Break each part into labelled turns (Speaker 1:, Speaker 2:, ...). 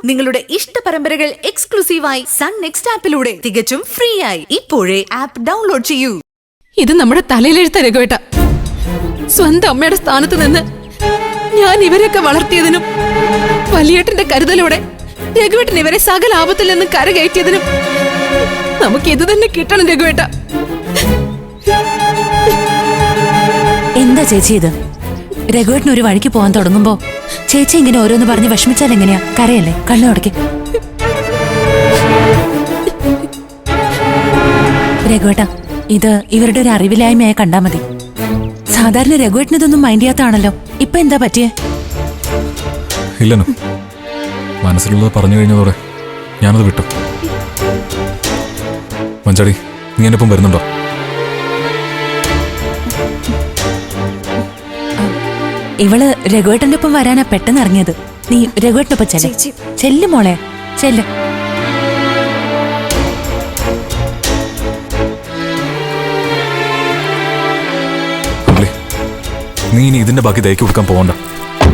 Speaker 1: നിങ്ങളുടെ ഇഷ്ട പരമ്പരകൾ എക്സ്ക്ലൂസീവായി സൺ നെക്സ്റ്റ് ആപ്പിലൂടെ തികച്ചും ഫ്രീ ആയി ഇപ്പോഴേ ആപ്പ് ഡൗൺലോഡ് ചെയ്യൂ.
Speaker 2: ഇത് നമ്മുടെ തലയിലെഴുത്ത രഘുവേട്ട. സ്വന്തം അമ്മയുടെ സ്ഥാനത്ത് നിന്ന് ഞാൻ ഇവരെയൊക്കെ വളർത്തിയതിനും വലിയേട്ടന്റെ കരുതലോടെ രഘുവേട്ടൻ ഇവരെ സകല ആപത്തിൽ നിന്ന് കരകയറ്റിയതിനും നമുക്ക് ഇത് തന്നെ കിട്ടണം രഘുവേട്ട.
Speaker 3: എന്താ ചേച്ചി ഇത്? രഘുവേട്ടൻ ഒരു വഴിക്ക് പോകാൻ തുടങ്ങുമ്പോ ചേച്ചി ഇങ്ങനെ ഓരോന്ന് പറഞ്ഞ് വിഷമിച്ചാൽ എങ്ങനെയാ? കരയല്ലേ? കണ്ണുടക്കി. രഘുവേട്ട, ഇത് ഇവരുടെ ഒരു അറിവില്ലായ്മയായി കണ്ടാ മതി. സാധാരണ രഘുവേട്ടൻ ഇതൊന്നും മൈൻഡ് ചെയ്യാത്താണല്ലോ. ഇപ്പൊ എന്താ പറ്റിയേ?
Speaker 4: ഇല്ലനോ, മനസ്സിലുള്ളത് പറഞ്ഞു കഴിഞ്ഞതോടെ ഞാനത് വിട്ടു. മഞ്ചാടി, നീ എന്നെ ഇപ്പം വരുന്നുണ്ടോ?
Speaker 3: ഇവള് രഘുവേട്ടന്റെ ഒപ്പം വരാനാ പെട്ടെന്ന് ഇറങ്ങിയത്. നീ രഘുവേട്ടനൊപ്പം ചെല്ല്. ചെല്ല് മോളെ, ചെല്ല്.
Speaker 4: നീ ഇനി ഇതിന്റെ ബാക്കി തയ്ക്കി കൊടുക്കാൻ പോകണ്ട.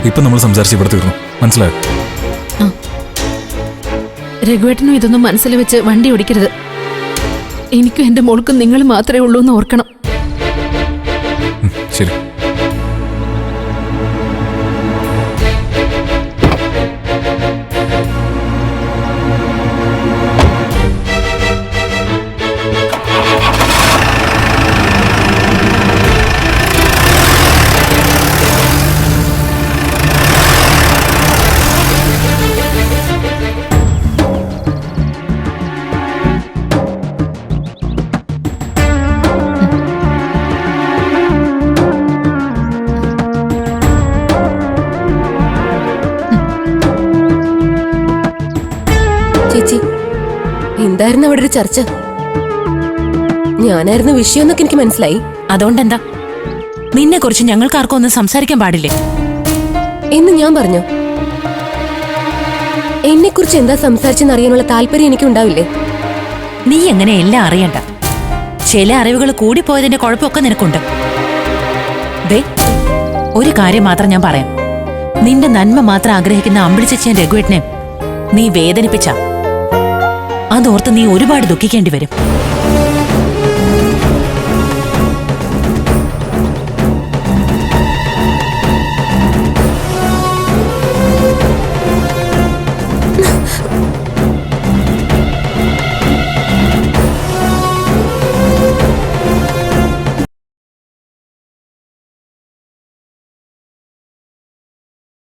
Speaker 4: ഇപ്പൊ നമ്മൾ സംസാരിച്ച് ഇവിടെ തീർന്നു, മനസ്സിലായോ?
Speaker 2: രഘുവേട്ടനും ഇതൊന്നും മനസ്സിൽ വെച്ച് വണ്ടി ഓടിക്കരുത്. എനിക്കും എന്റെ മോൾക്കും നിങ്ങൾ മാത്രമേ ഉള്ളൂ എന്ന് ഓർക്കണം.
Speaker 4: ശരി.
Speaker 5: ചേച്ചി, എന്തായിരുന്നു അവിടെ ഒരു ചർച്ച? ഞാനായിരുന്നു വിഷയം എന്നൊക്കെ എനിക്ക് മനസ്സിലായി.
Speaker 3: അതുകൊണ്ടെന്താ? നിന്നെ കുറിച്ച് ഞങ്ങൾക്ക് ആർക്കും ഒന്നും സംസാരിക്കാൻ പാടില്ലേ
Speaker 5: എന്ന് ഞാൻ പറഞ്ഞു. എന്നെ കുറിച്ച് എന്താ സംസാരിച്ചെന്ന് അറിയാനുള്ള താല്പര്യം എനിക്ക് ഉണ്ടാവില്ലേ?
Speaker 3: നീ എങ്ങനെ എല്ലാം അറിയണ്ട. ചില അറിവുകൾ കൂടിപ്പോയതിന്റെ കുഴപ്പമൊക്കെ നിനക്കുണ്ട്. ദേ, ഒരു കാര്യം മാത്രം ഞാൻ പറയാം. നിന്റെ നന്മ മാത്രം ആഗ്രഹിക്കുന്ന അമ്പിളിച്ചേച്ചിയും രഘുവേട്ടനെ നീ വേദനിപ്പിച്ച അതോർത്ത് നീ ഒരുപാട് ദുഃഖിക്കേണ്ടി വരും.